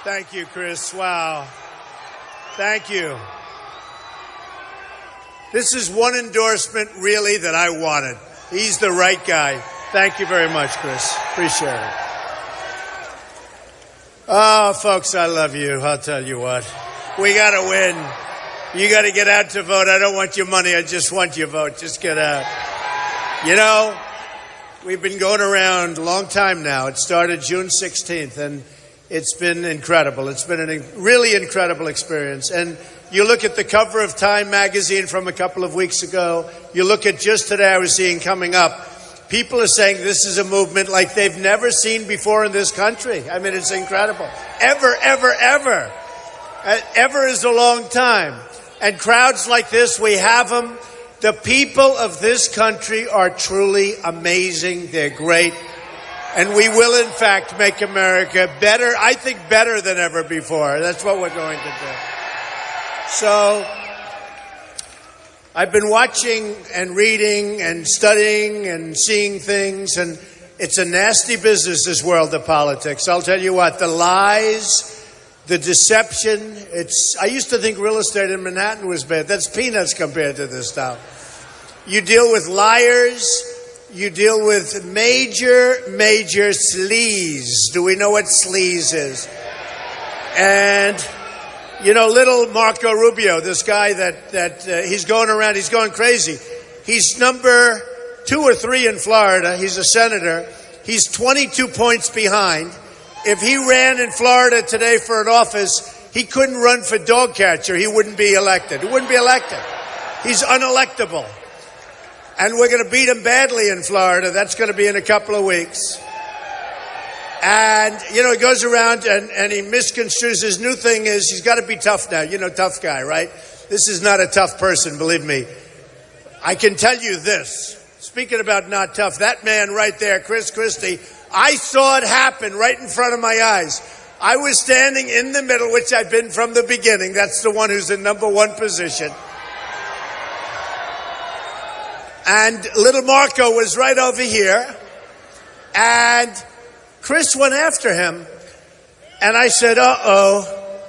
Thank you, Chris. Wow. Thank you. This is one endorsement, really, that I wanted. He's the right guy. Thank you very much, Chris. Appreciate it. Oh, folks, I love you. I'll tell you what. We got to win. You got to get out to vote. I don't want your money. I just want your vote. Just get out. You know, we've been going around a long time now. It started June 16th, and it's been incredible. It's been a really incredible experience. And you look at the cover of Time magazine from a couple of weeks ago. You look at just today, I was seeing coming up, people are saying this is a movement like they've never seen before in this country. I mean, it's incredible. Ever, ever, ever. Ever is a long time. And crowds like this, we have them. The people of this country are truly amazing. They're great. And we will, in fact, make America better, I think better than ever before. That's what we're going to do. So I've been watching and reading and studying and seeing things, and it's a nasty business, this world of politics. I'll tell you what, the lies, the deception, I used to think real estate in Manhattan was bad. That's peanuts compared to this stuff. You deal with liars. You deal with major sleaze. Do we know what sleaze is? And, you know, little Marco Rubio, this guy that he's going around, he's going crazy. He's number 2 or 3 in Florida. He's a senator. He's 22 points behind. If he ran in Florida today for an office, he couldn't run for dog catcher. He wouldn't be elected. He wouldn't be elected. He's unelectable. And we're going to beat him badly in Florida. That's going to be in a couple of weeks. And, you know, he goes around and he misconstrues. His new thing is he's got to be tough now. You know, tough guy, right? This is not a tough person, believe me. I can tell you this. Speaking about not tough, that man right there, Chris Christie, I saw it happen right in front of my eyes. I was standing in the middle, which I've been from the beginning. That's the one who's in number 1 position. And little Marco was right over here. And Chris went after him. And I said, uh-oh,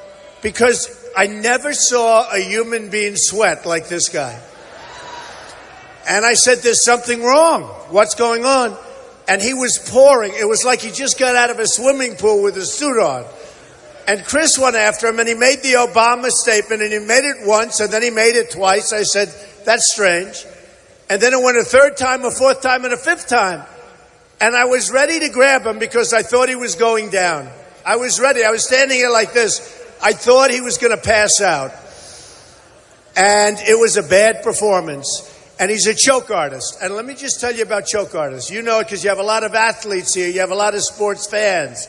because I never saw a human being sweat like this guy. And I said, there's something wrong. What's going on? And he was pouring. It was like he just got out of a swimming pool with his suit on. And Chris went after him, and he made the Obama statement, and he made it once, and then he made it twice. I said, that's strange. And then it went a 3rd time, a 4th time, and a 5th time. And I was ready to grab him because I thought he was going down. I was ready. I was standing here like this. I thought he was going to pass out. And it was a bad performance. And he's a choke artist. And let me just tell you about choke artists. You know it because you have a lot of athletes here. You have a lot of sports fans.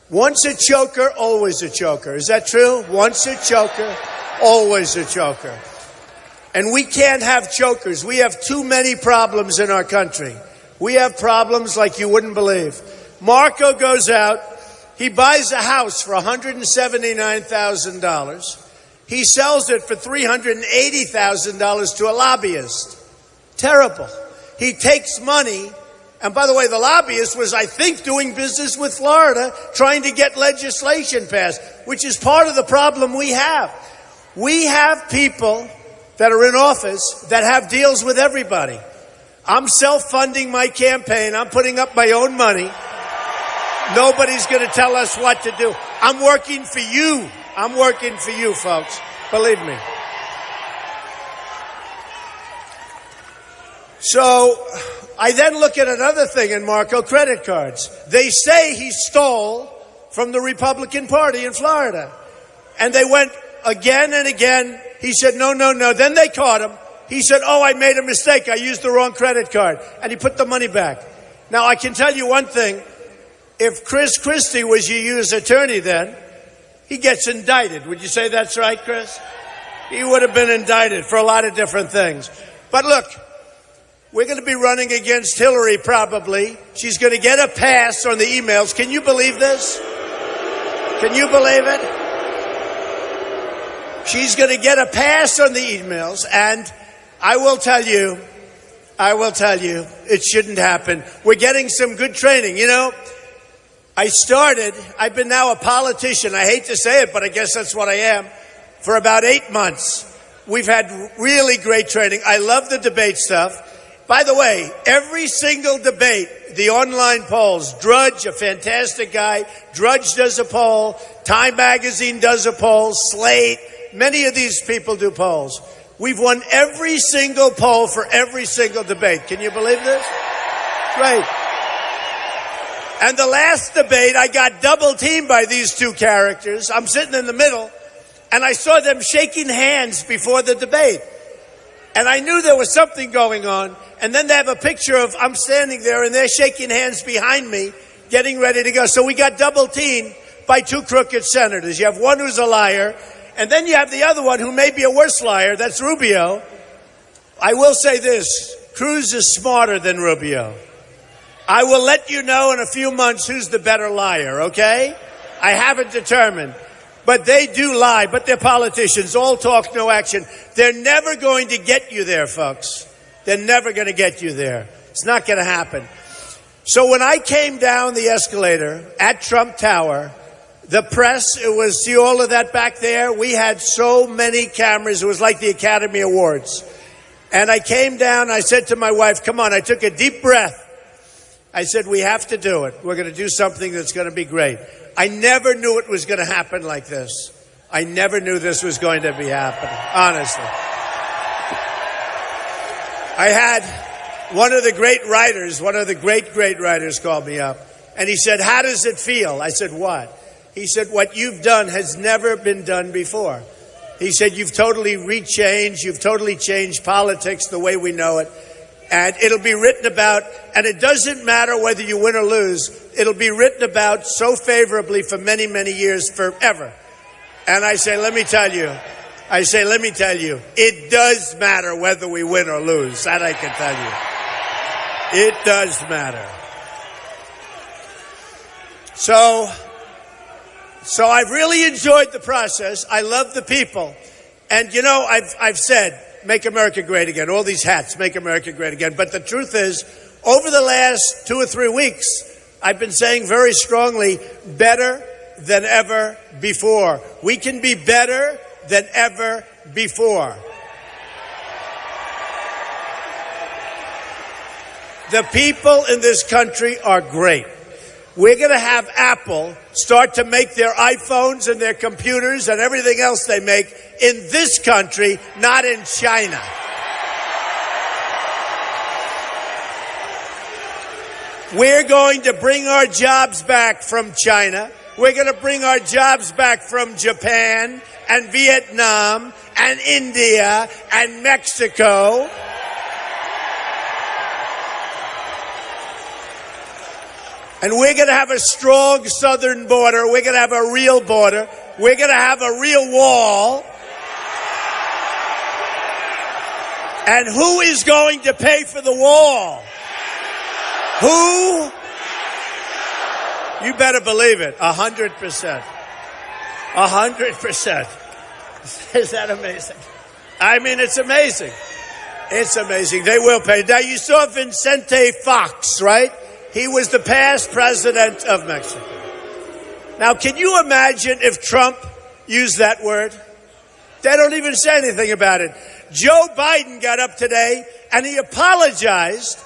Once a choker, always a choker. Is that true? Once a choker, always a choker. And we can't have chokers. We have too many problems in our country. We have problems like you wouldn't believe. Marco goes out. He buys a house for $179,000. He sells it for $380,000 to a lobbyist. Terrible. He takes money. And by the way, the lobbyist was, I think, doing business with Florida, trying to get legislation passed, which is part of the problem we have. We have people that are in office that have deals with everybody. I'm self-funding my campaign. I'm putting up my own money. Nobody's going to tell us what to do. I'm working for you. I'm working for you, folks. Believe me. So I then look at another thing in Marco, credit cards. They say he stole from the Republican Party in Florida. And they went again and again. He said, no. Then they caught him. He said, I made a mistake. I used the wrong credit card. And he put the money back. Now, I can tell you one thing. If Chris Christie was your U.S. attorney then, he gets indicted. Would you say that's right, Chris? He would have been indicted for a lot of different things. But look, we're going to be running against Hillary probably. She's going to get a pass on the emails. Can you believe this? Can you believe it? She's going to get a pass on the emails. And I will tell you, it shouldn't happen. We're getting some good training. You know, I've been now a politician. I hate to say it, but I guess that's what I am. For about 8 months. We've had really great training. I love the debate stuff. By the way, every single debate, the online polls, Drudge, a fantastic guy, Drudge does a poll, Time Magazine does a poll, Slate, many of these people do polls. We've won every single poll for every single debate. Can you believe this? Great. And the last debate, I got double teamed by these two characters. I'm sitting in the middle, and I saw them shaking hands before the debate. And I knew there was something going on. And then they have a picture of, I'm standing there, and they're shaking hands behind me, getting ready to go. So we got double teamed by two crooked senators. You have one who's a liar, and then you have the other one who may be a worse liar. That's Rubio. I will say this. Cruz is smarter than Rubio. I will let you know in a few months who's the better liar, okay? I haven't determined. But they do lie, but they're politicians. All talk, no action. They're never going to get you there, folks. They're never going to get you there. It's not going to happen. So when I came down the escalator at Trump Tower, the press, it was, see all of that back there? We had so many cameras. It was like the Academy Awards. And I came down, I said to my wife, come on, I took a deep breath. I said, we have to do it. We're going to do something that's going to be great. I never knew it was going to happen like this. I never knew this was going to be happening, honestly. I had one of the great writers, one of the great writers called me up, and he said, how does it feel? I said, what? He said, what you've done has never been done before. He said, you've totally you've totally changed politics the way we know it. And it'll be written about, and it doesn't matter whether you win or lose, it'll be written about so favorably for many, many years, forever. And I say, let me tell you, it does matter whether we win or lose. That I can tell you. It does matter. So I've really enjoyed the process. I love the people. And, you know, I've said, make America great again. All these hats, make America great again. But the truth is, over the last 2 or 3 weeks, I've been saying very strongly, better than ever before. We can be better than ever before. The people in this country are great. We're going to have Apple start to make their iPhones and their computers and everything else they make in this country, not in China. We're going to bring our jobs back from China. We're going to bring our jobs back from Japan and Vietnam and India and Mexico. And we're going to have a strong southern border. We're going to have a real border. We're going to have a real wall. And who is going to pay for the wall? Who? You better believe it. 100%. 100%. Is that amazing? I mean, it's amazing. It's amazing. They will pay. Now, you saw Vicente Fox, right? He was the past president of Mexico. Now, can you imagine if Trump used that word? They don't even say anything about it. Joe Biden got up today and he apologized.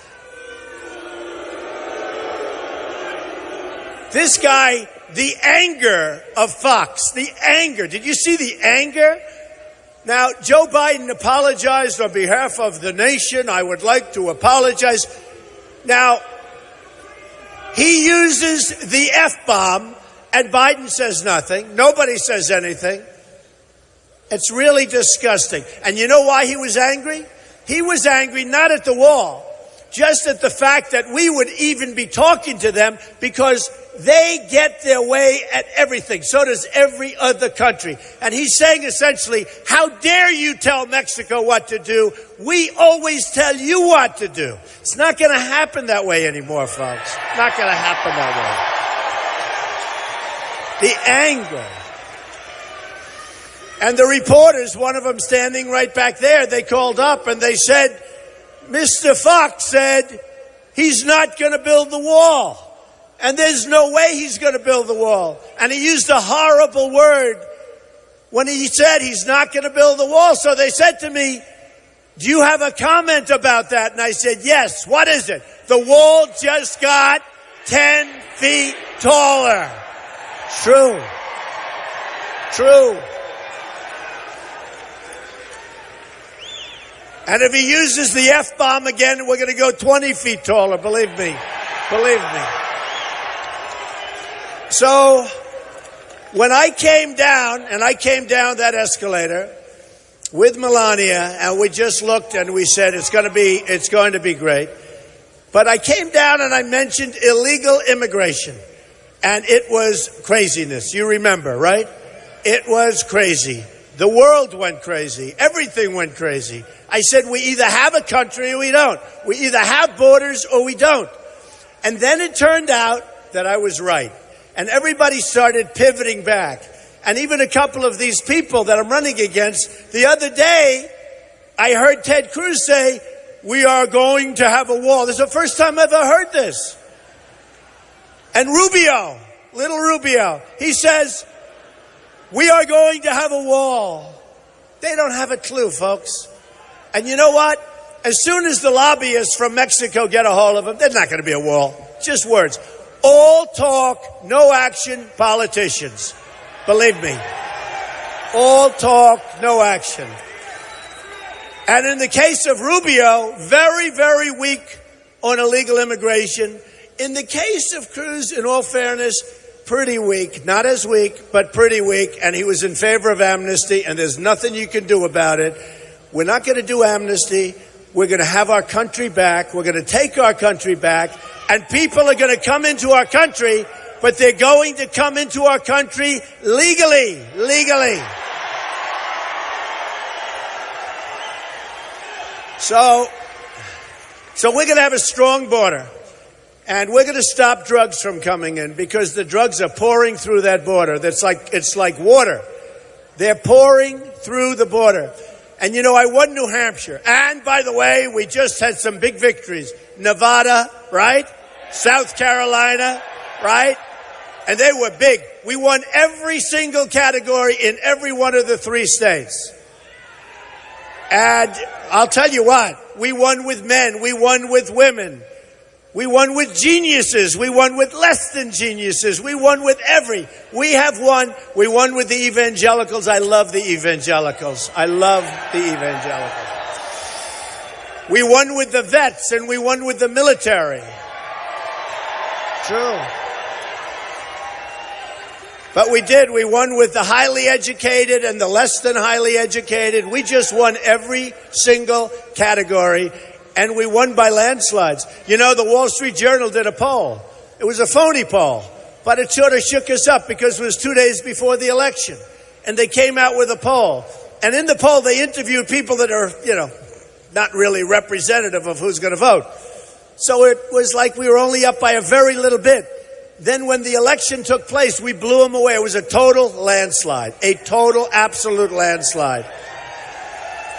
This guy, the anger of Fox, the anger. Did you see the anger? Now, Joe Biden apologized on behalf of the nation. I would like to apologize. Now, he uses the F-bomb, and Biden says nothing. Nobody says anything. It's really disgusting. And you know why he was angry? He was angry not at the wall, just at the fact that we would even be talking to them because they get their way at everything. So does every other country. And he's saying essentially, how dare you tell Mexico what to do? We always tell you what to do. It's not going to happen that way anymore, folks. Not going to happen that way. The anger. And the reporters, one of them standing right back there, they called up and they said, Mr. Fox said he's not going to build the wall. And there's no way he's going to build the wall. And he used a horrible word when he said he's not going to build the wall. So they said to me, do you have a comment about that? And I said, yes. What is it? The wall just got 10 feet taller. True. True. And if he uses the F-bomb again, we're going to go 20 feet taller. Believe me. Believe me. So when I came down, and I came down that escalator with Melania, and we just looked and we said, it's going to be great. But I came down and I mentioned illegal immigration. And it was craziness. You remember, right? It was crazy. The world went crazy. Everything went crazy. I said, we either have a country or we don't. We either have borders or we don't. And then it turned out that I was right. And everybody started pivoting back. And even a couple of these people that I'm running against, the other day, I heard Ted Cruz say, we are going to have a wall. This is the first time I've ever heard this. And Rubio, little Rubio, he says, we are going to have a wall. They don't have a clue, folks. And you know what? As soon as the lobbyists from Mexico get a hold of them, there's not going to be a wall. Just words. All talk, no action, politicians. Believe me. All talk, no action. And in the case of Rubio, very, very weak on illegal immigration. In the case of Cruz, in all fairness, pretty weak. Not as weak, but pretty weak. And he was in favor of amnesty, and there's nothing you can do about it. We're not going to do amnesty. We're going to have our country back. We're going to take our country back. And people are going to come into our country, but they're going to come into our country legally. Legally. So we're going to have a strong border. And we're going to stop drugs from coming in because the drugs are pouring through that border. It's like water. They're pouring through the border. And you know, I won New Hampshire. And by the way, we just had some big victories. Nevada, right? South Carolina, right? And they were big. We won every single category in every one of the 3 states. And I'll tell you what, we won with men. We won with women. We won with geniuses. We won with less than geniuses. We won with we have won. We won with the evangelicals. I love the evangelicals. I love the evangelicals. We won with the vets and we won with the military. True. But we did. We won with the highly educated and the less than highly educated. We just won every single category. And we won by landslides. You know, the Wall Street Journal did a poll. It was a phony poll, but it sort of shook us up because it was 2 days before the election. And they came out with a poll. And in the poll, they interviewed people that are, not really representative of who's going to vote. So it was like we were only up by a very little bit. Then when the election took place, we blew them away. It was a total landslide, a total, absolute landslide.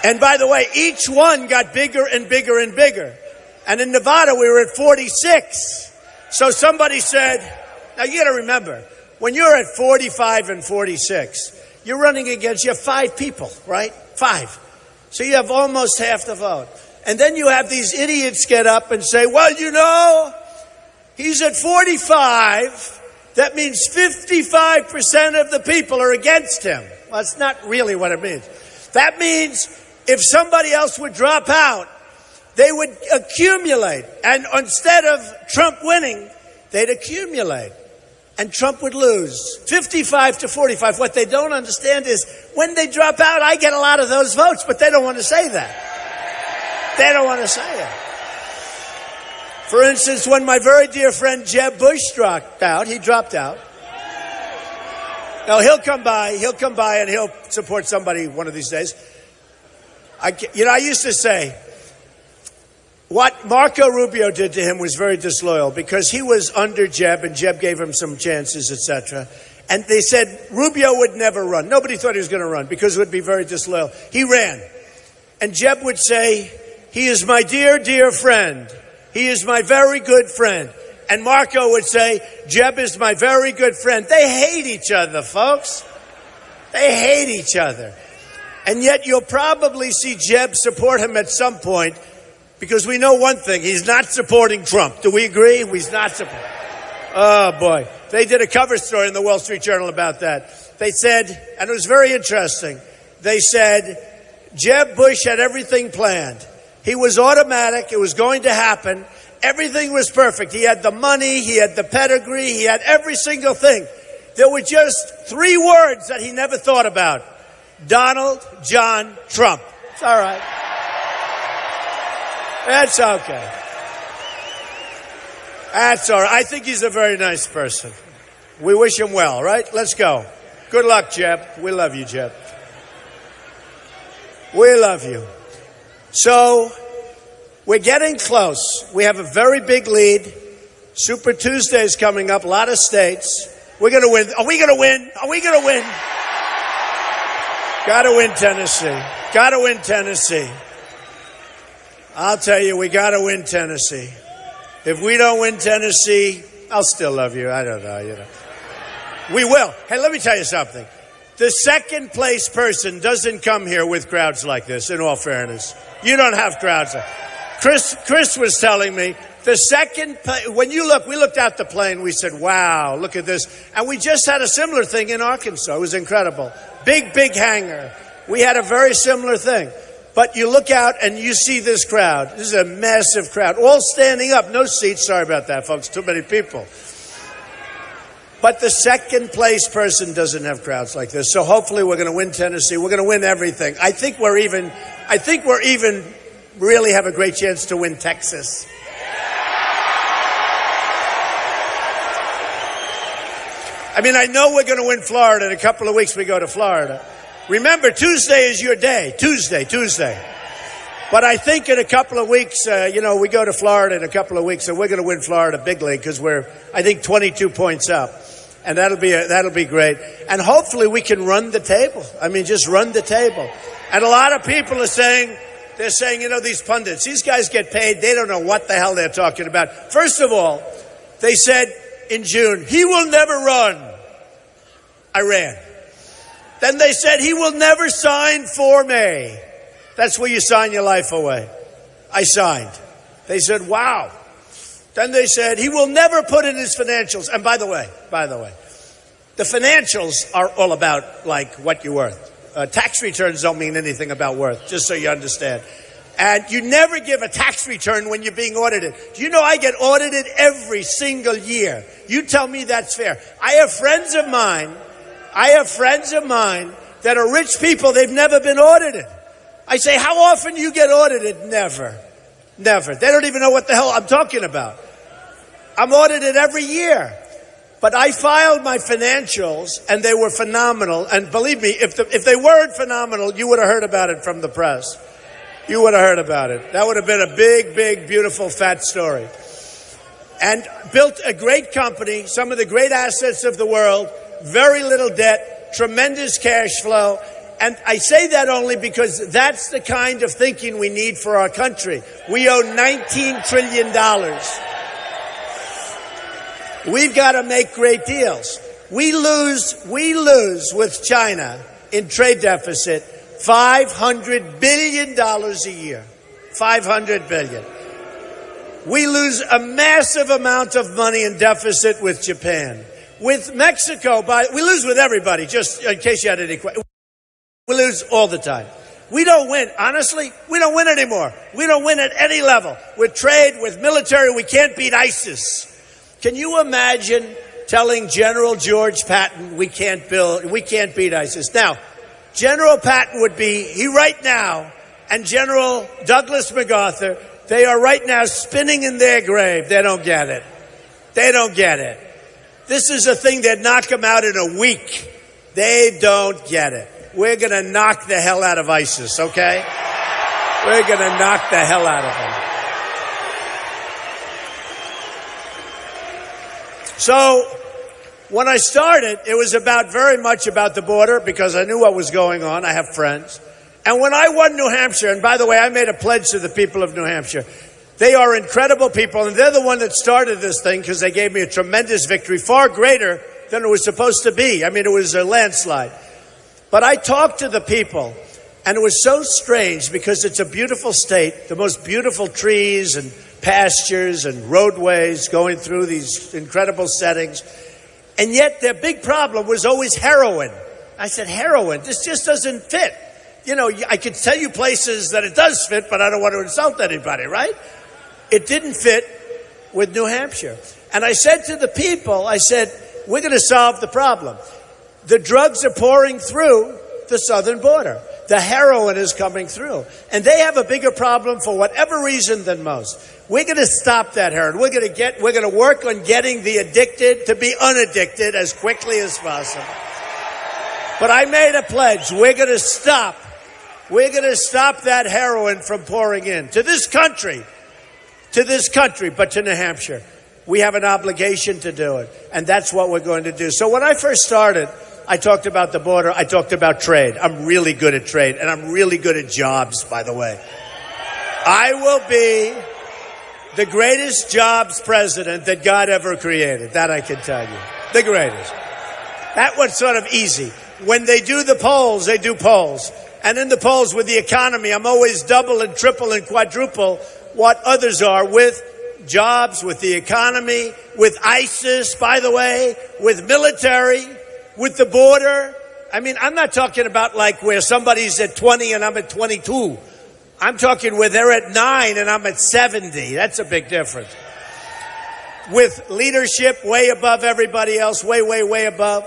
And by the way, each one got bigger and bigger and bigger. And in Nevada, we were at 46. So somebody said, now you got to remember, when you're at 45 and 46, you're running against, you have 5 people, right? 5. So you have almost half the vote. And then you have these idiots get up and say, well, he's at 45. That means 55% of the people are against him. Well, that's not really what it means. That means if somebody else would drop out, they would accumulate. And instead of Trump winning, they'd accumulate. And Trump would lose 55 to 45. What they don't understand is when they drop out, I get a lot of those votes, but they don't want to say that. They don't want to say it. For instance, when my very dear friend Jeb Bush dropped out, he dropped out. Now, he'll come by and he'll support somebody one of these days. I used to say, what Marco Rubio did to him was very disloyal because he was under Jeb and Jeb gave him some chances, etc. And they said Rubio would never run. Nobody thought he was going to run because it would be very disloyal. He ran. And Jeb would say, he is my dear, dear friend. He is my very good friend. And Marco would say, Jeb is my very good friend. They hate each other, folks. They hate each other. And yet you'll probably see Jeb support him at some point, because we know one thing. He's not supporting Trump. Do we agree? He's not supporting. Oh, boy. They did a cover story in the Wall Street Journal about that. They said, and it was very interesting, they said, Jeb Bush had everything planned. He was automatic. It was going to happen. Everything was perfect. He had the money. He had the pedigree. He had every single thing. There were just 3 words that he never thought about. Donald John Trump. It's all right. That's okay. That's all right. I think he's a very nice person. We wish him well, right? Let's go. Good luck, Jeb. We love you, Jeb. We love you. So, we're getting close. We have a very big lead. Super Tuesday is coming up. A lot of states. We're going to win. Are we going to win? Are we going to win? Got to win Tennessee. Got to win Tennessee. I'll tell you, we got to win Tennessee. If we don't win Tennessee, I'll still love you. I don't know, you know. We will. Hey, let me tell you something. The second place person doesn't come here with crowds like this, in all fairness. You don't have crowds like Chris was telling me, the second, when you look, we looked out the plane, we said, wow, look at this. And we just had a similar thing in Arkansas. It was incredible. Big hangar. We had a very similar thing. But you look out and you see this crowd. This is a massive crowd, all standing up. No seats. Sorry about that, folks. Too many people. But the second place person doesn't have crowds like this. So hopefully we're going to win Tennessee. We're going to win everything. I think we're even really have a great chance to win Texas. I mean, I know we're going to win Florida. In a couple of weeks, we go to Florida. Remember, Tuesday is your day. Tuesday. But I think in a couple of weeks, we go to Florida in a couple of weeks, and we're going to win Florida big league because we're, I think, 22 points up. And that'll be great. And hopefully we can run the table. I mean, just run the table. And a lot of people are saying, these pundits, these guys get paid. They don't know what the hell they're talking about. First of all, they said in June, he will never run. I ran. Then they said he will never sign for May. That's where you sign your life away. I signed. They said, wow. Then they said he will never put in his financials. And by the way, the financials are all about like what you're worth. Tax returns don't mean anything about worth, just so you understand. And you never give a tax return when you're being audited. Do you know I get audited every single year? You tell me that's fair. I have friends of mine that are rich people. They've never been audited. I say, how often do you get audited? Never. They don't even know what the hell I'm talking about. I'm audited every year. But I filed my financials, and they were phenomenal. And believe me, if they weren't phenomenal, you would have heard about it from the press. You would have heard about it. That would have been a big, beautiful, fat story. And built a great company, some of the great assets of the world, very little debt, tremendous cash flow. And I say that only because that's the kind of thinking we need for our country. We owe $19 trillion. We've got to make great deals. We lose with China in trade deficit $500 billion a year. $500 billion. We lose a massive amount of money in deficit with Japan. With Mexico, we lose with everybody, just in case you had any questions. We lose all the time. We don't win. Honestly, we don't win anymore. We don't win at any level. With trade, with military, we can't beat ISIS. Can you imagine telling General George Patton we can't beat ISIS? Now, General Patton would be, right now, and General Douglas MacArthur, they are right now spinning in their grave. They don't get it. This is a thing that knock them out in a week. They don't get it. We're going to knock the hell out of ISIS, okay? We're going to knock the hell out of them. So, when I started, it was very much about the border because I knew what was going on. I have friends. And when I won New Hampshire, and by the way, I made a pledge to the people of New Hampshire, They are incredible people, and they're the one that started this thing because they gave me a tremendous victory, far greater than it was supposed to be. I mean, it was a landslide. But I talked to the people, and it was so strange because it's a beautiful state, the most beautiful trees and pastures and roadways going through these incredible settings. And yet their big problem was always heroin. I said, heroin? This just doesn't fit. You know, I could tell you places that it does fit, but I don't want to insult anybody, right? It didn't fit with New Hampshire. And I said to the people, I said, we're going to solve the problem. The drugs are pouring through the southern border. The heroin is coming through. And they have a bigger problem for whatever reason than most. We're going to stop that heroin. We're going to work on getting the addicted to be unaddicted as quickly as possible. But I made a pledge. We're going to stop that heroin from pouring in to this country, but to New Hampshire. We have an obligation to do it, and that's what we're going to do. So when I first started, I talked about the border. I talked about trade. I'm really good at trade, and I'm really good at jobs, by the way. I will be the greatest jobs president that God ever created. That I can tell you. The greatest. That was sort of easy. When they do the polls, they do polls. And in the polls with the economy, I'm always double and triple and quadruple what others are with jobs, with the economy, with ISIS, by the way, with military, with the border. I mean, I'm not talking about like where somebody's at 20 and I'm at 22. I'm talking where they're at 9 and I'm at 70. That's a big difference. With leadership way above everybody else, way, way, way above.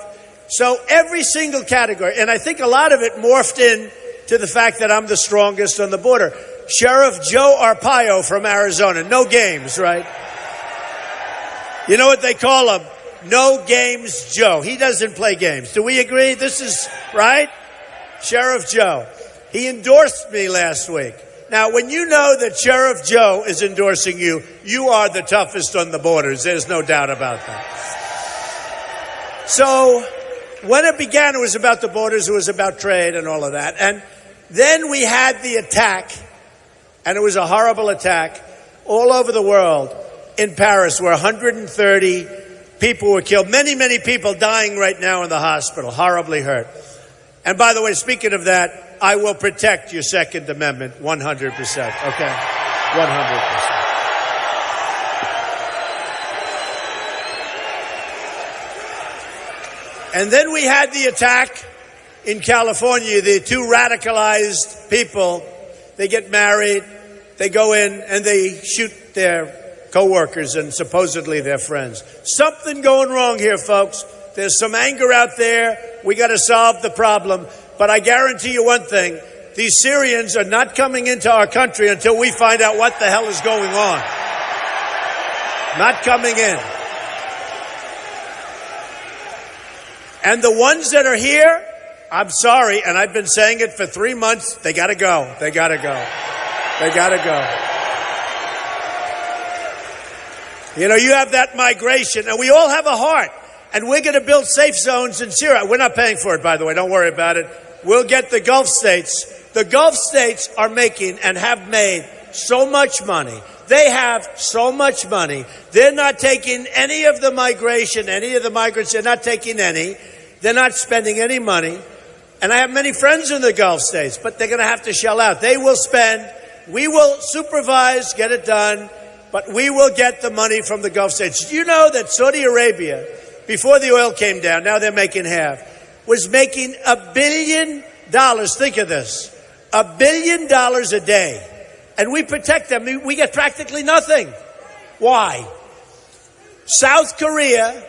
So every single category, and I think a lot of it morphed in to the fact that I'm the strongest on the border. Sheriff Joe Arpaio from Arizona. No games, right? You know what they call him? No Games Joe. He doesn't play games. Do we agree? This is, right? Sheriff Joe. He endorsed me last week. Now, when you know that Sheriff Joe is endorsing you, you are the toughest on the borders. There's no doubt about that. So when it began, it was about the borders. It was about trade and all of that. And then we had the attack, and it was a horrible attack all over the world. In Paris, where 130 people were killed. Many, many people dying right now in the hospital, horribly hurt. And by the way, speaking of that, I will protect your Second Amendment 100%, okay? 100%. And then we had the attack in California. The two radicalized people, they get married, they go in and they shoot their co-workers and supposedly their friends. Something going wrong here, folks. There's some anger out there. We got to solve the problem. But I guarantee you one thing. These Syrians are not coming into our country until we find out what the hell is going on. Not coming in. And the ones that are here, I'm sorry, and I've been saying it for 3 months, they got to go. They got to go. They got to go. You know, you have that migration, and we all have a heart. And we're going to build safe zones in Syria. We're not paying for it, by the way. Don't worry about it. We'll get the Gulf states. The Gulf states are making and have made so much money. They have so much money. They're not taking any of the migration, any of the migrants. They're not taking any. They're not spending any money. And I have many friends in the Gulf states, but they're going to have to shell out. They will spend. We will supervise, get it done, but we will get the money from the Gulf states. Do you know that Saudi Arabia, before the oil came down, now they're making half, was making $1 billion. Think of this. $1 billion a day. And we protect them. We get practically nothing. Why? South Korea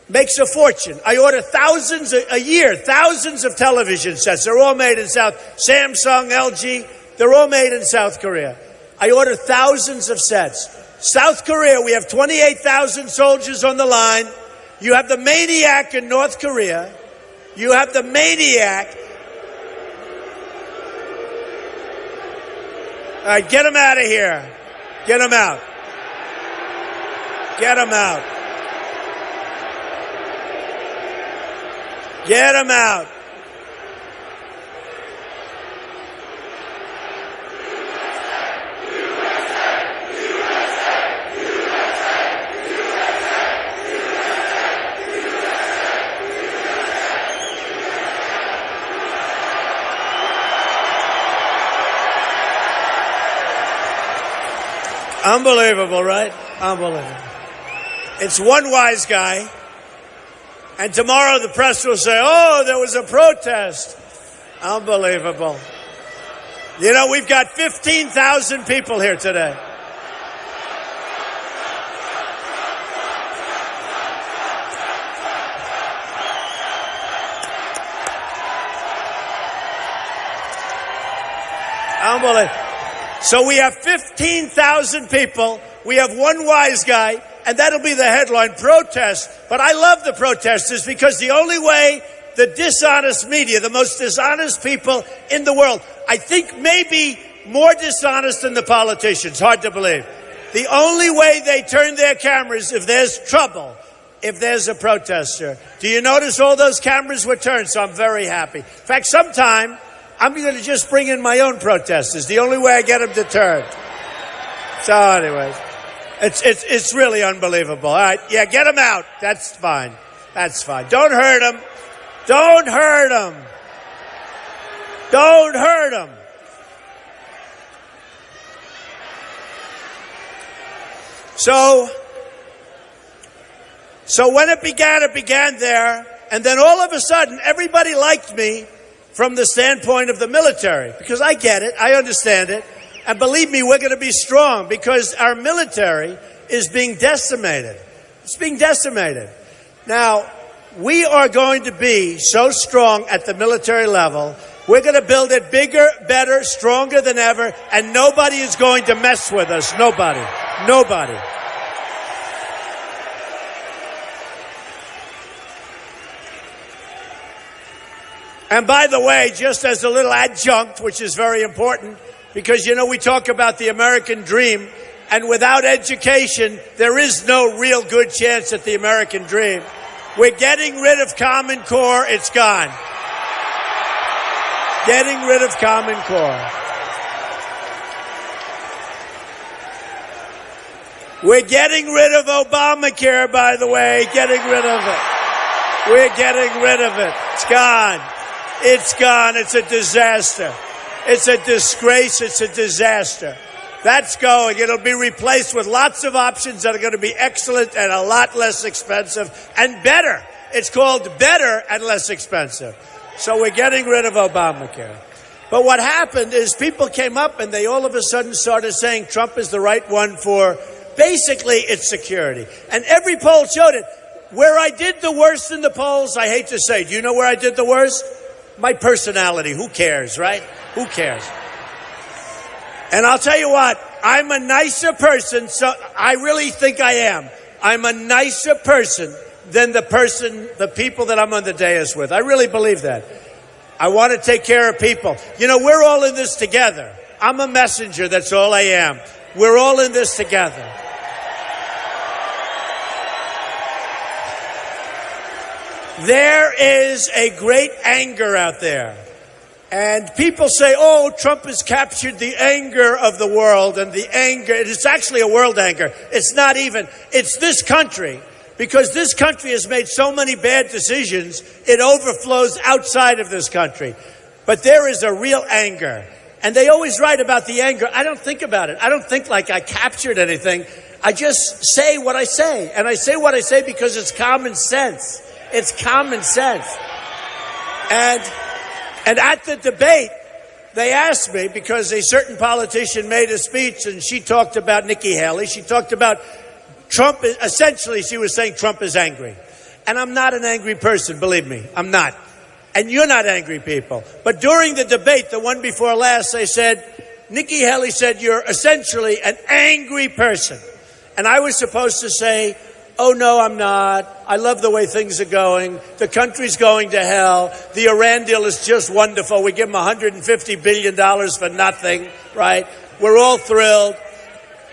makes a fortune. I order thousands a year, thousands of television sets. They're all made in Samsung, LG, they're all made in South Korea. I order thousands of sets. South Korea, we have 28,000 soldiers on the line. You have the maniac in North Korea. You have the maniac. All right, get him out of here. Get him out. Get him out. Get him out. Unbelievable, right? Unbelievable. It's one wise guy, and tomorrow the press will say, oh, there was a protest. Unbelievable. You know, we've got 15,000 people here today. Unbelievable. So we have 15,000 people. We have one wise guy, and that'll be the headline, protest. But I love the protesters because the only way the dishonest media, the most dishonest people in the world, I think maybe more dishonest than the politicians, hard to believe. The only way they turn their cameras if there's trouble, if there's a protester. Do you notice all those cameras were turned? So I'm very happy. In fact, sometime I'm going to just bring in my own protesters. The only way I get them to turn. So anyways, it's really unbelievable. All right, yeah, get them out. That's fine. That's fine. Don't hurt them. Don't hurt them. Don't hurt them. So when it began there, and then all of a sudden, everybody liked me from the standpoint of the military, because I get it, I understand it, and believe me, we're going to be strong, because our military is being decimated. It's being decimated. Now, we are going to be so strong at the military level, we're going to build it bigger, better, stronger than ever, and nobody is going to mess with us. Nobody. Nobody. And by the way, just as a little adjunct, which is very important, because, you know, we talk about the American dream, and without education, there is no real good chance at the American dream. We're getting rid of Common Core. It's gone. Getting rid of Common Core. We're getting rid of Obamacare, by the way. Getting rid of it. We're getting rid of it. It's gone. It's gone. It's a disaster. It's a disgrace. It's a disaster. That's going. It'll be replaced with lots of options that are going to be excellent and a lot less expensive and better. It's called better and less expensive. So we're getting rid of Obamacare. But what happened is people came up and they all of a sudden started saying Trump is the right one for basically its security. And every poll showed it. Where I did the worst in the polls, I hate to say, do you know where I did the worst? My personality. Who cares, right? Who cares? And I'll tell you what, I'm a nicer person, so I really think I am. I'm a nicer person than the people that I'm on the dais with. I really believe that. I want to take care of people. You know, we're all in this together. I'm a messenger, that's all I am. We're all in this together. There is a great anger out there. And people say, oh, Trump has captured the anger of the world, and the anger, it's actually a world anger. It's not even, it's this country, because this country has made so many bad decisions, it overflows outside of this country. But there is a real anger. And they always write about the anger. I don't think about it. I don't think like I captured anything. I just say what I say. And I say what I say because it's common sense. It's common sense. And at the debate, they asked me, because a certain politician made a speech and she talked about Nikki Haley. She talked about Trump. Essentially, she was saying Trump is angry. And I'm not an angry person, believe me. I'm not. And you're not angry people. But during the debate, the one before last, they said, Nikki Haley said, you're essentially an angry person. And I was supposed to say, oh, no, I'm not. I love the way things are going. The country's going to hell. The Iran deal is just wonderful. We give them $150 billion for nothing, right? We're all thrilled.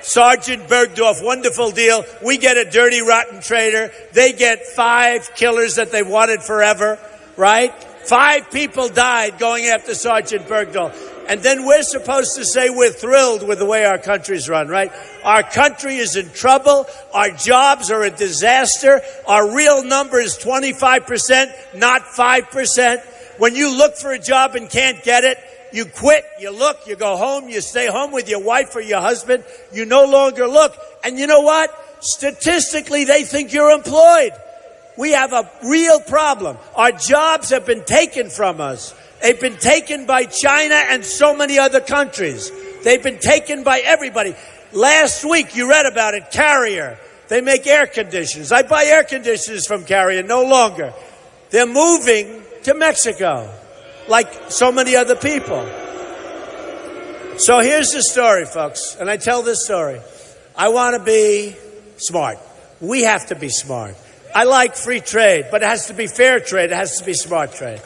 Sergeant Bergdorf, wonderful deal. We get a dirty, rotten traitor. They get 5 killers that they've wanted forever, right? 5 people died going after Sergeant Bergdorf. And then we're supposed to say we're thrilled with the way our country's run, right? Our country is in trouble. Our jobs are a disaster. Our real number is 25%, not 5%. When you look for a job and can't get it, You quit, you look, you go home, you stay home with your wife or your husband. You no longer look. And you know what? Statistically, they think you're employed. We have a real problem. Our jobs have been taken from us. They've been taken by China and so many other countries. They've been taken by everybody. Last week, you read about it, Carrier. They make air conditioners. I buy air conditioners from Carrier, no longer. They're moving to Mexico, like so many other people. So here's the story, folks, and I tell this story. I want to be smart. We have to be smart. I like free trade, but it has to be fair trade. It has to be smart trade.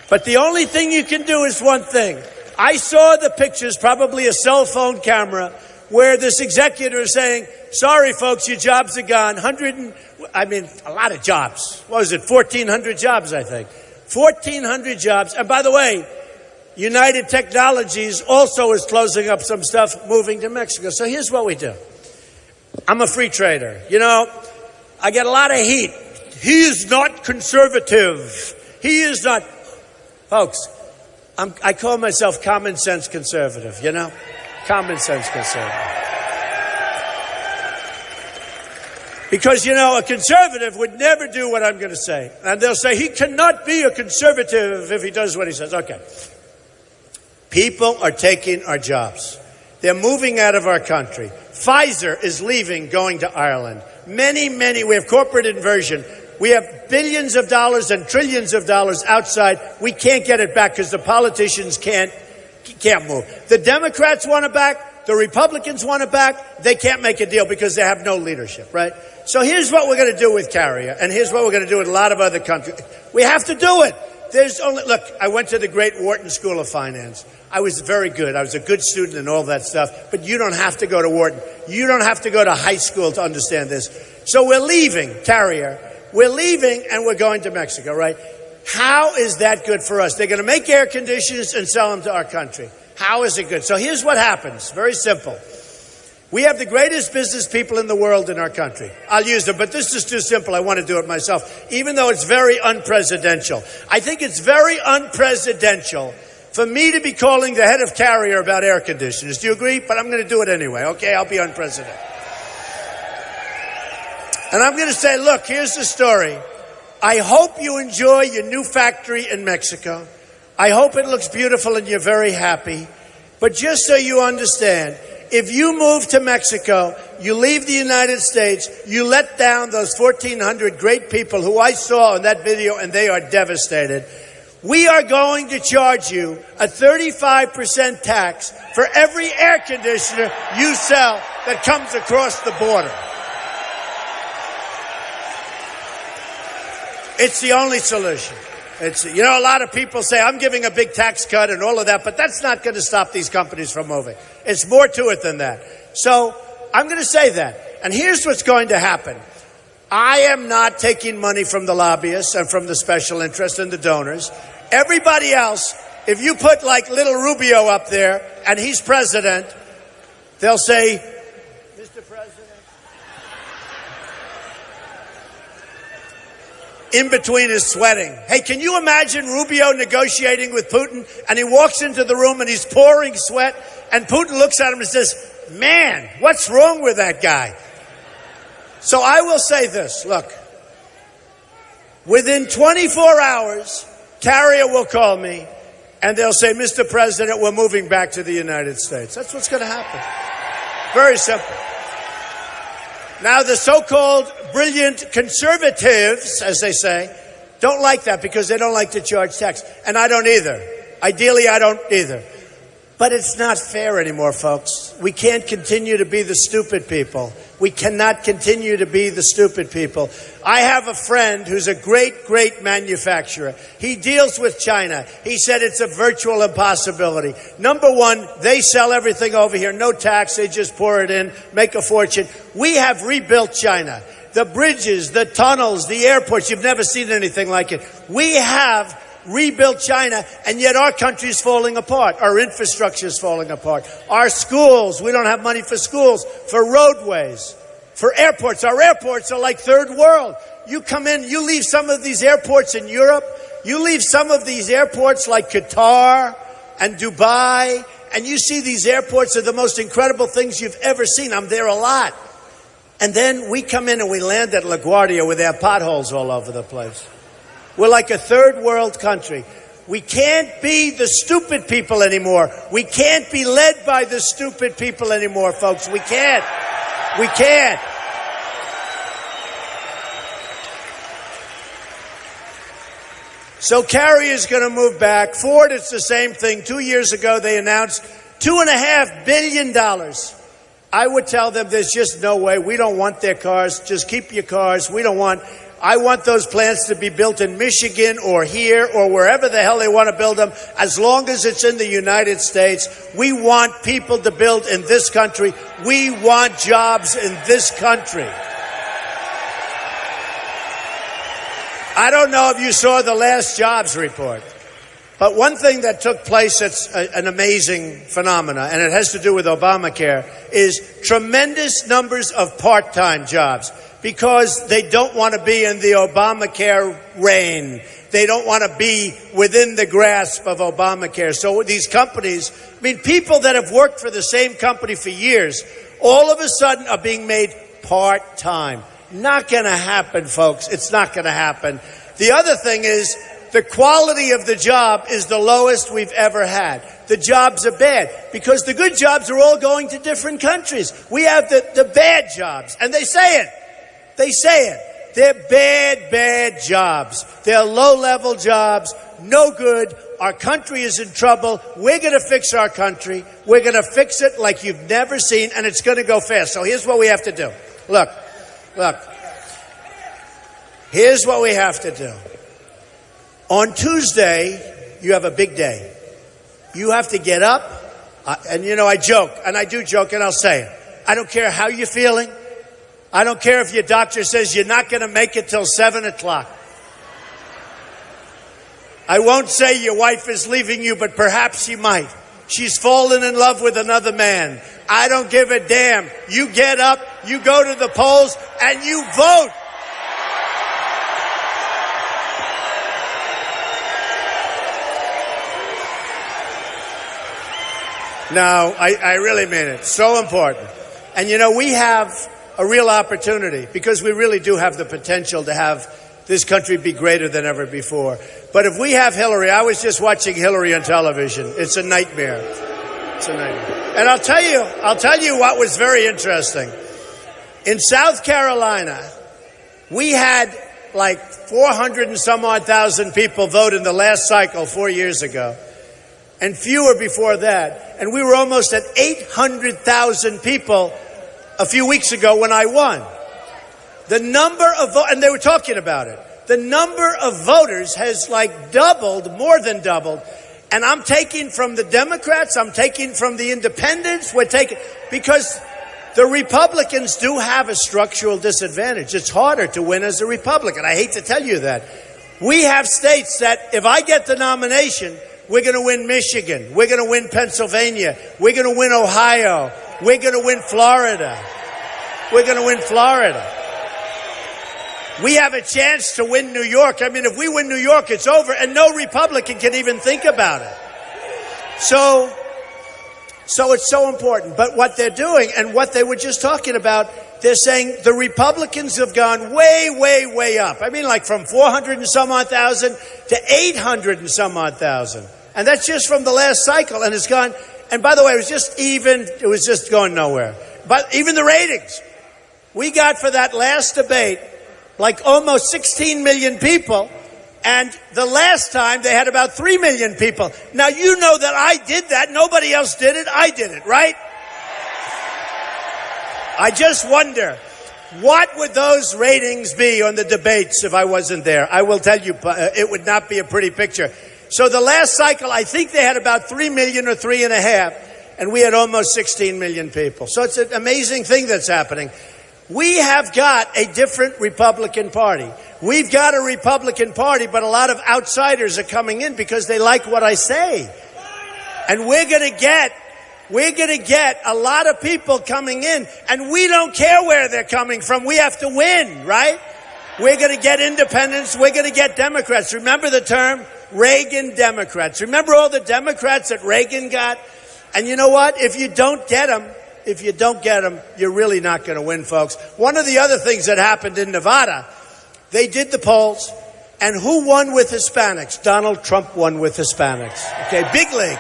But the only thing you can do is one thing. I saw the pictures, probably a cell phone camera, where this executive is saying, sorry, folks, your jobs are gone. A lot of jobs. What was it, 1,400 jobs, I think. 1,400 jobs. And by the way, United Technologies also is closing up some stuff, moving to Mexico. So here's what we do. I'm a free trader. You know, I get a lot of heat. He is not conservative. He is not. Folks, I call myself common sense conservative, you know? Common sense conservative. Because, you know, a conservative would never do what I'm going to say. And they'll say, he cannot be a conservative if he does what he says. Okay. People are taking our jobs. They're moving out of our country. Pfizer is leaving, going to Ireland. Many, we have corporate inversion. We have billions of dollars and trillions of dollars outside. We can't get it back because the politicians can't move. The Democrats want it back. The Republicans want it back. They can't make a deal because they have no leadership, right? So here's what we're going to do with Carrier, and here's what we're going to do with a lot of other countries. We have to do it. Look, I went to the great Wharton School of Finance. I was very good. I was a good student and all that stuff. But you don't have to go to Wharton. You don't have to go to high school to understand this. So we're leaving Carrier. We're leaving and we're going to Mexico, right? How is that good for us? They're going to make air conditioners and sell them to our country. How is it good? So here's what happens. Very simple. We have the greatest business people in the world in our country. I'll use them, but this is too simple. I want to do it myself, even though it's very unpresidential. I think it's very unpresidential for me to be calling the head of Carrier about air conditioners. Do you agree? But I'm going to do it anyway. Okay, I'll be unpresidential. And I'm going to say, look, here's the story. I hope you enjoy your new factory in Mexico. I hope it looks beautiful and you're very happy. But just so you understand, if you move to Mexico, you leave the United States, you let down those 1,400 great people who I saw in that video, and they are devastated. We are going to charge you a 35% tax for every air conditioner you sell that comes across the border. It's the only solution. You know, a lot of people say, I'm giving a big tax cut and all of that, but that's not going to stop these companies from moving. It's more to it than that. So I'm going to say that. And here's what's going to happen. I am not taking money from the lobbyists and from the special interests and the donors. Everybody else, if you put like little Rubio up there and he's president, they'll say, Mr. President, in between is sweating. Hey, can you imagine Rubio negotiating with Putin and he walks into the room and he's pouring sweat and Putin looks at him and says, man, what's wrong with that guy? So I will say this, look, within 24 hours, Carrier will call me and they'll say, Mr. President, we're moving back to the United States. That's what's going to happen. Very simple. Now, the so-called brilliant conservatives, as they say, don't like that because they don't like to charge tax. And I don't either. Ideally, I don't either. But it's not fair anymore, folks. We can't continue to be the stupid people. We cannot continue to be the stupid people. I have a friend who's a great, great manufacturer. He deals with China. He said it's a virtual impossibility. Number one, they sell everything over here. No tax. They just pour it in, make a fortune. We have rebuilt China. The bridges, the tunnels, the airports. You've never seen anything like it. We have rebuilt China, and yet our country is falling apart. Our infrastructure is falling apart. Our schools, we don't have money for schools, for roadways, for airports. Our airports are like third world. You come in, you leave some of these airports in Europe, you leave some of these airports like Qatar and Dubai, and you see these airports are the most incredible things you've ever seen. I'm there a lot. And then we come in and we land at LaGuardia where there are potholes all over the place. We're like a third world country. We can't be the stupid people anymore. We can't be led by the stupid people anymore, folks. We can't. We can't. So Kerry is going to move back. Ford, it's the same thing. 2 years ago, they announced $2.5 billion. I would tell them there's just no way. We don't want their cars. Just keep your cars. I want those plants to be built in Michigan or here or wherever the hell they want to build them, as long as it's in the United States. We want people to build in this country. We want jobs in this country. I don't know if you saw the last jobs report, but one thing that took place that's an amazing phenomena, and it has to do with Obamacare, is tremendous numbers of part-time jobs, because they don't want to be in the Obamacare reign. They don't want to be within the grasp of Obamacare. So these companies, people that have worked for the same company for years, all of a sudden are being made part-time. Not going to happen, folks. It's not going to happen. The other thing is the quality of the job is the lowest we've ever had. The jobs are bad because the good jobs are all going to different countries. We have the bad jobs, and they say it. They say it. They're bad jobs. They're low-level jobs, no good. Our country is in trouble. We're going to fix our country. We're going to fix it like you've never seen, and it's going to go fast. So here's what we have to do. Look. Here's what we have to do. On Tuesday, you have a big day. You have to get up, and I joke, and I do joke, and I'll say it. I don't care how you're feeling. I don't care if your doctor says you're not going to make it till 7 o'clock. I won't say your wife is leaving you, but perhaps she might. She's fallen in love with another man. I don't give a damn. You get up, you go to the polls, and you vote. No, I really mean it. So important. And we have a real opportunity because we really do have the potential to have this country be greater than ever before. But if we have Hillary, I was just watching Hillary on television. It's a nightmare. It's a nightmare. And I'll tell you what was very interesting. In South Carolina, we had like 400 and some odd thousand people vote in the last cycle 4 years ago, and fewer before that. And we were almost at 800,000 people a few weeks ago when I won. The number of and they were talking about it. The number of voters has like doubled, more than doubled. And I'm taking from the Democrats, I'm taking from the independents, we're taking, because the Republicans do have a structural disadvantage. It's harder to win as a Republican. I hate to tell you that. We have states that if I get the nomination, we're going to win Michigan. We're going to win Pennsylvania. We're going to win Ohio. We're going to win Florida. We're going to win Florida. We have a chance to win New York. I mean, if we win New York, it's over, and no Republican can even think about it. So it's so important. But what they're doing, and what they were just talking about, they're saying the Republicans have gone way, way, way up. I mean, like from 400 and some odd thousand to 800 and some odd thousand. And that's just from the last cycle. And it's gone. And by the way, it was just going nowhere. But even the ratings, we got for that last debate, like almost 16 million people. And the last time they had about 3 million people. Now, you know that I did that. Nobody else did it. I did it, right? I just wonder, what would those ratings be on the debates if I wasn't there? I will tell you, it would not be a pretty picture. So the last cycle, I think they had about 3 million or 3.5, and we had almost 16 million people. So it's an amazing thing that's happening. We have got a different Republican Party. We've got a Republican Party, but a lot of outsiders are coming in because they like what I say. And we're going to get a lot of people coming in, and we don't care where they're coming from. We have to win, right? We're going to get independents. We're going to get Democrats. Remember the term? Reagan Democrats. Remember all the Democrats that Reagan got? And you know what? If you don't get them, you're really not going to win, folks. One of the other things that happened in Nevada, they did the polls, and who won with Hispanics? Donald Trump won with Hispanics. Okay, big league,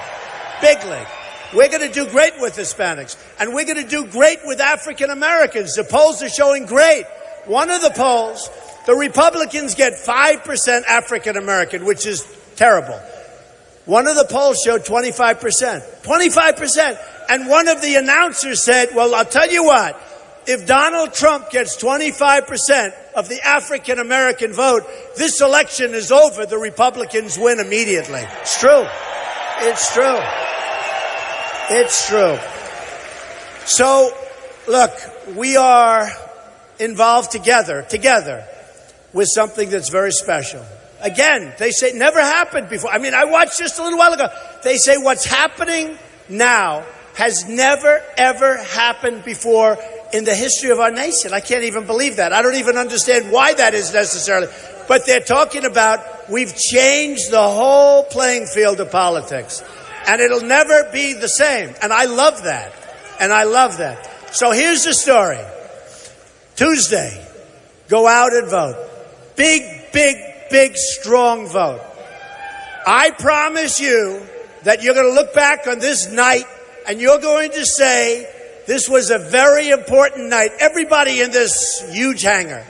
big league. We're going to do great with Hispanics, and we're going to do great with African Americans. The polls are showing great. One of the polls, the Republicans get 5% African American, which is terrible. One of the polls showed 25%. 25%. And one of the announcers said, well, I'll tell you what, if Donald Trump gets 25% of the African American vote, this election is over. The Republicans win immediately. It's true. It's true. It's true. So, look, we are involved together with something that's very special. Again, they say never happened before. I mean, I watched just a little while ago. They say what's happening now has never, ever happened before in the history of our nation. I can't even believe that. I don't even understand why that is necessarily. But they're talking about we've changed the whole playing field of politics. And it'll never be the same. And I love that. And I love that. So here's the story. Tuesday, go out and vote. Big, strong vote. I promise you that you're going to look back on this night and you're going to say, this was a very important night. Everybody in this huge hangar,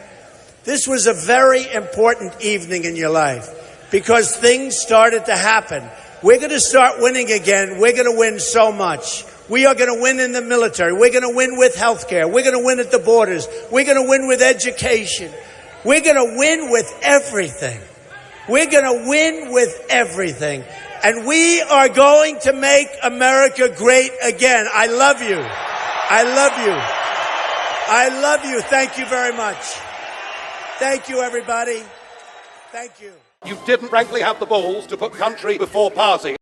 this was a very important evening in your life because things started to happen. We're going to start winning again. We're going to win so much. We are going to win in the military. We're going to win with healthcare. We're going to win at the borders. We're going to win with education. We're going to win with everything. We're going to win with everything. And we are going to make America great again. I love you. I love you. I love you. Thank you very much. Thank you, everybody. Thank you. You didn't frankly have the balls to put country before party.